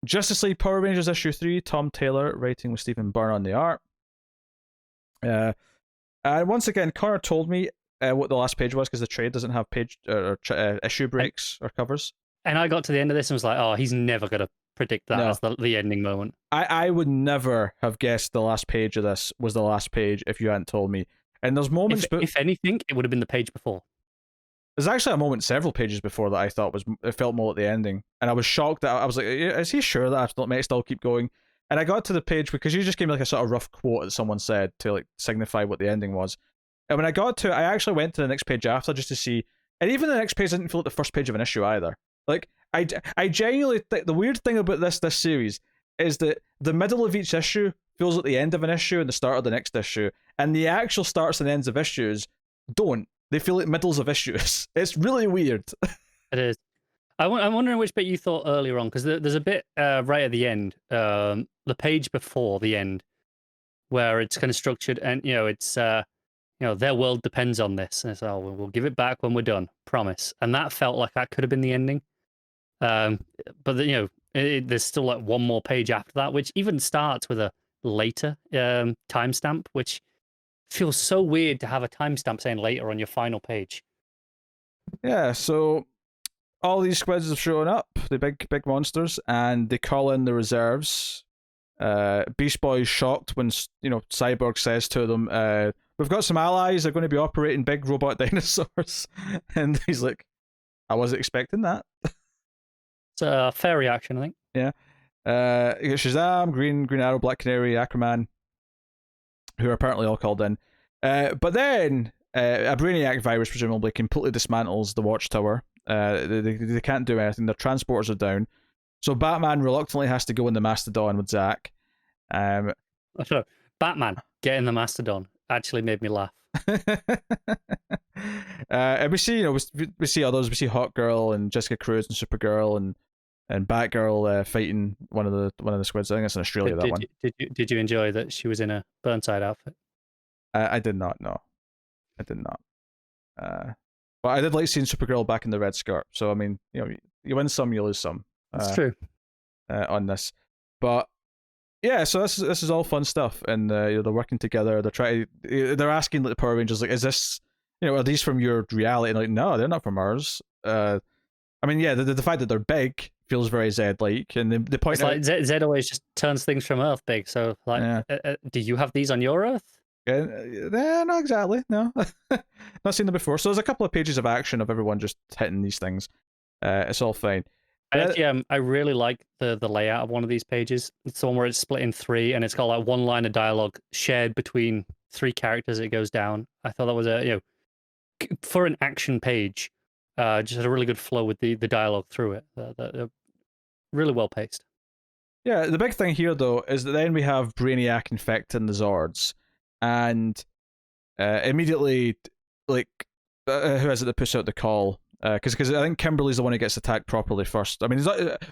Justice League Power Rangers issue 3, Tom Taylor writing with Stephen Byrne on the art. And once again, Connor told me what the last page was because the trade doesn't have page issue breaks or covers. And I got to the end of this and was like, oh, he's never going to predict that as the ending moment. I would never have guessed the last page of this was the last page if you hadn't told me. And there's moments... If anything, it would have been the page before. There's actually a moment several pages before that I thought it felt more at the ending. And I was shocked that I was like, is he sure that I might still keep going? And I got to the page because you just gave me like a sort of rough quote that someone said to like signify what the ending was. And when I got to it, I actually went to the next page after just to see. And even the next page didn't feel like the first page of an issue either. Like, I genuinely think the weird thing about this series is that the middle of each issue feels like the end of an issue and the start of the next issue. And the actual starts and ends of issues don't. They feel like middles of issues. It's really weird. It is. I'm wondering which bit you thought earlier on, because there's a bit right at the end, the page before the end, where it's kind of structured, and it's their world depends on this, and so we'll give it back when we're done, promise. And that felt like that could have been the ending, but there's still like one more page after that, which even starts with a later timestamp, which feels so weird to have a timestamp saying later on your final page. Yeah, so all these squids have shown up, the big monsters, and they call in the reserves. Beast Boy's shocked when Cyborg says to them, "We've got some allies. They're going to be operating big robot dinosaurs," and he's like, "I wasn't expecting that." It's a fair reaction, I think. Yeah. You got Shazam, Green Arrow, Black Canary, Aquaman, who are apparently all called in. But then a Brainiac virus presumably completely dismantles the Watchtower. They can't do anything. Their transporters are down. So Batman reluctantly has to go in the Mastodon with Zach. Batman getting the Mastodon actually made me laugh. And we see, we see others. We see Hawkgirl and Jessica Cruz and Supergirl and Batgirl fighting one of the squids. I think it's in Australia. Did you enjoy that she was in a Burnside outfit? I did not. No, I did not. But I did like seeing Supergirl back in the red skirt. So I mean, you win some, you lose some. That's true. On this, but yeah, so this is all fun stuff, and they're working together. They're asking the Power Rangers, like, is this, are these from your reality? And like, no, they're not from ours. I mean, yeah, the fact that they're big feels very Zed-like, and the point it's like Zed always just turns things from Earth big. So like, do you have these on your Earth? Yeah, not exactly. No, not seen them before. So there's a couple of pages of action of everyone just hitting these things. It's all fine. I really like the layout of one of these pages. It's the one where it's split in three, and it's got like one line of dialogue shared between three characters. It goes down. I thought that was for an action page, just had a really good flow with the dialogue through it. Really well paced. Yeah, the big thing here though is that then we have Brainiac infecting the Zords, and immediately, like, who is it that puts out the call? Because I think Kimberly's the one who gets attacked properly first. I mean,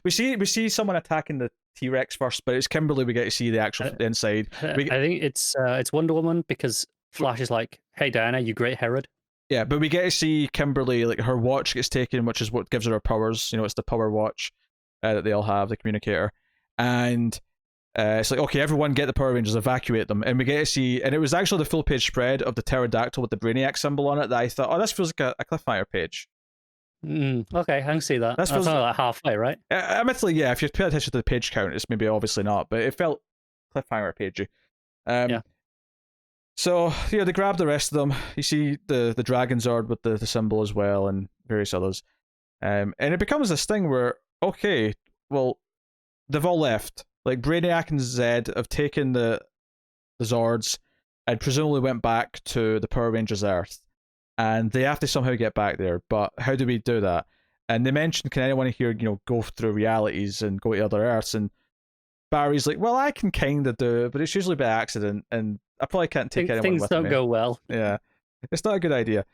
we see someone attacking the T-Rex first, but it's Kimberly we get to see the actual inside. I think it's Wonder Woman, because Flash is like, "Hey Diana, you great Herod." Yeah, but we get to see Kimberly, like, her watch gets taken, which is what gives her powers. It's the power watch that they all have, the communicator, and it's like, okay, everyone get the Power Rangers, evacuate them, and we get to see, and it was actually the full page spread of the pterodactyl with the Brainiac symbol on it that I thought, oh, this feels like a cliffhanger page. Okay, I can see that. That's only like halfway, right? Admittedly, yeah, if you pay attention to the page count, it's maybe obviously not, but it felt cliffhanger pagey. Yeah. So, they grab the rest of them. You see the Dragon Zord with the symbol as well, and various others. And it becomes this thing where, okay, well, they've all left. Like, Brainiac and Zed have taken the Zords and presumably went back to the Power Rangers Earth. And they have to somehow get back there, but how do we do that? And they mentioned, can anyone here, go through realities and go to other Earths? And Barry's like, well, I can kind of do it, but it's usually by accident, and I probably can't take anyone with me. Things don't go well. Yeah, it's not a good idea.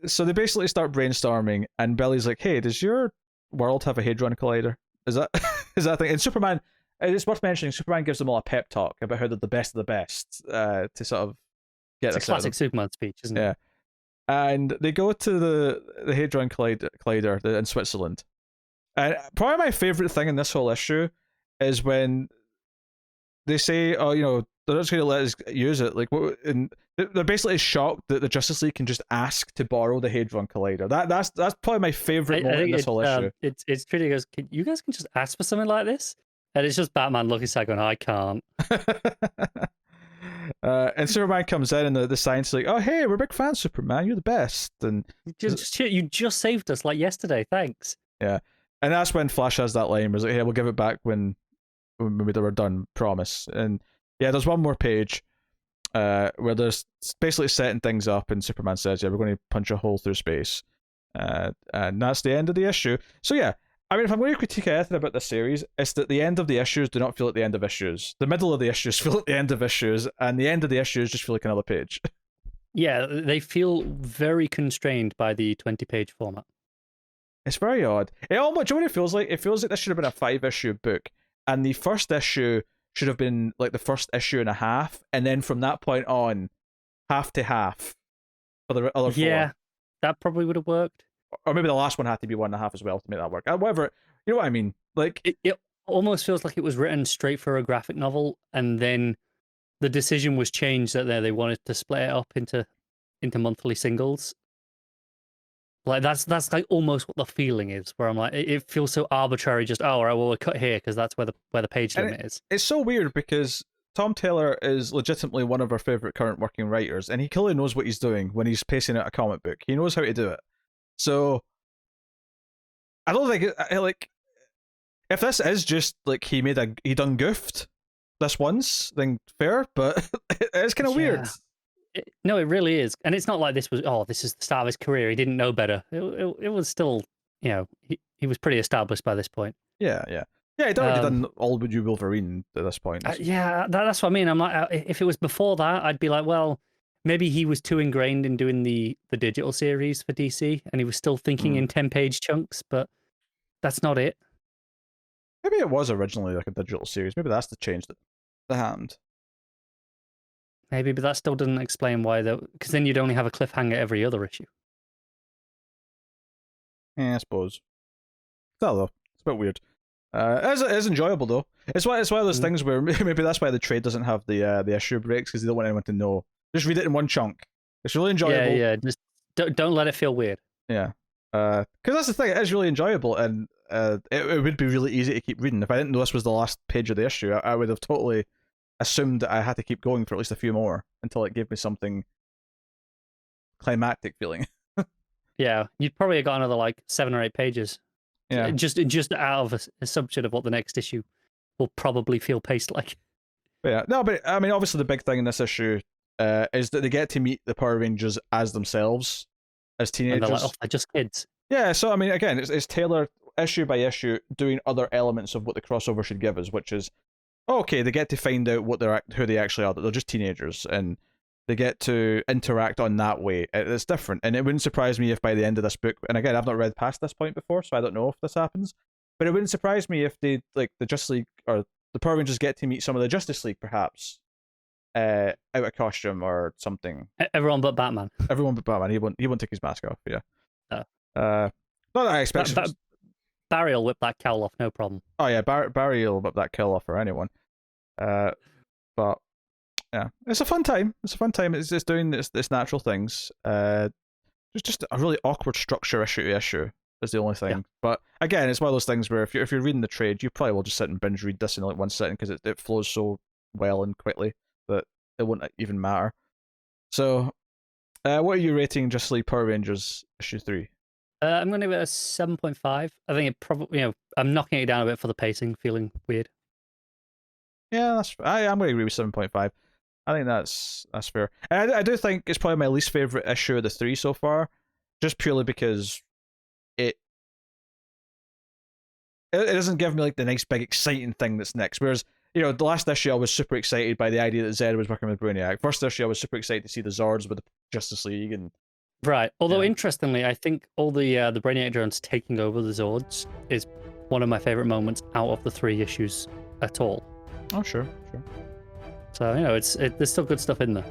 So they basically start brainstorming, and Billy's like, hey, does your world have a Hadron Collider? Is that a thing? And Superman, it's worth mentioning, Superman gives them all a pep talk about how they're the best of the best, to sort of get it's a classic Superman speech, isn't it? Yeah. And they go to the Hadron Collider in Switzerland. And probably my favourite thing in this whole issue is when they say, "Oh, they're not going to let us use it." Like, and they're basically shocked that the Justice League can just ask to borrow the Hadron Collider. That's probably my favorite moment in this whole issue. It's pretty. Goes, you guys can just ask for something like this, and it's just Batman looking sad, going, "I can't." And Superman comes in, and the science is like, "Oh, hey, we're big fans, Superman. You're the best." And you just saved us like yesterday. Thanks. Yeah, and that's when Flash has that line where it's like, "Hey, we'll give it back when we're done. Promise." And yeah, there's one more page where there's basically setting things up, and Superman says, "Yeah, we're going to punch a hole through space," and that's the end of the issue. So yeah, I mean, if I'm going to critique anything about this series, it's that the end of the issues do not feel like the end of issues. The middle of the issues feel like the end of issues, and the end of the issues just feel like another page. Yeah, they feel very constrained by the 20-page format. It's very odd. Do you know what it feels like? It feels like this should have been a 5-issue book, and the first issue should have been like the first issue and a half, and then from that point on, half to half for the other 4. Yeah, that probably would have worked. Or maybe the last one had to be 1.5 as well to make that work. Whatever, you know what I mean? Like it almost feels like it was written straight for a graphic novel, and then the decision was changed that they wanted to split it up into monthly singles. Like that's like almost what the feeling is. Where I'm like, it feels so arbitrary. Just all right, well, we'll cut here because that's where the page limit is. It's so weird because Tom Taylor is legitimately one of our favorite current working writers, and he clearly knows what he's doing when he's pacing out a comic book. He knows how to do it. So I don't think like if this is just like he done goofed this once, then fair, but it's kind of weird. No, it really is, and it's not like this is the start of his career. He didn't know better. It was still, he was pretty established by this point. Yeah. He'd already done All Would You Wolverine at this point. That's what I mean. I'm like, if it was before that, I'd be like, well, maybe he was too ingrained in doing the digital series for DC, and he was still thinking in 10-page chunks. But that's not it. Maybe it was originally like a digital series. Maybe that's the change that happened. Maybe, but that still doesn't explain why, though, because then you'd only have a cliffhanger every other issue. Yeah, I suppose. Still, though, it's a bit weird. It is enjoyable though. It's one of those things where maybe that's why the trade doesn't have the issue breaks, because they don't want anyone to know. Just read it in one chunk. It's really enjoyable. Yeah. Just don't let it feel weird. Yeah. Because that's the thing. It is really enjoyable, and it would be really easy to keep reading. If I didn't know this was the last page of the issue, I would have totally assumed that I had to keep going for at least a few more until it gave me something climactic feeling. Yeah, you'd probably have got another like 7 or 8 pages. Yeah, just out of an assumption of what the next issue will probably feel paced like. But yeah, no, but I mean, obviously the big thing in this issue is that they get to meet the Power Rangers as themselves, as teenagers. And they're like, they're just kids. Yeah, so I mean, again, it's Taylor issue by issue doing other elements of what the crossover should give us, which is okay. They get to find out who they actually are. That they're just teenagers, and they get to interact on that way. It's different, and it wouldn't surprise me if by the end of this book, and again, I've not read past this point before, so I don't know if this happens, but it wouldn't surprise me if they, like, the Justice League or the Power Rangers get to meet some of the Justice League, perhaps, out of costume or something. Everyone but Batman. Everyone but Batman. He won't take his mask off. Yeah. Oh. Not that I expect. Barry will whip that cowl off, no problem. Oh yeah, Barry will whip that cowl off for anyone. But yeah, it's a fun time. It's just doing this natural things. It's just a really awkward structure issue to issue is the only thing. Yeah. But again, it's one of those things where if you're reading the trade, you probably will just sit and binge read this in like one sitting because it flows so well and quickly that it won't even matter. So, what are you rating Justice League Power Rangers issue 3? I'm going to give it a 7.5. I think it probably, I'm knocking it down a bit for the pacing, feeling weird. Yeah, I'm going to agree with 7.5. I think that's fair. And I do think it's probably my least favorite issue of the 3 so far, just purely because it doesn't give me like the nice big exciting thing that's next. Whereas, the last issue I was super excited by the idea that Zed was working with Brainiac. First issue I was super excited to see the Zords with the Justice League and. Right. Although interestingly, I think all the Brainiac drones taking over the Zords is one of my favorite moments out of the 3 issues at all. Oh, sure. So there's still good stuff in there.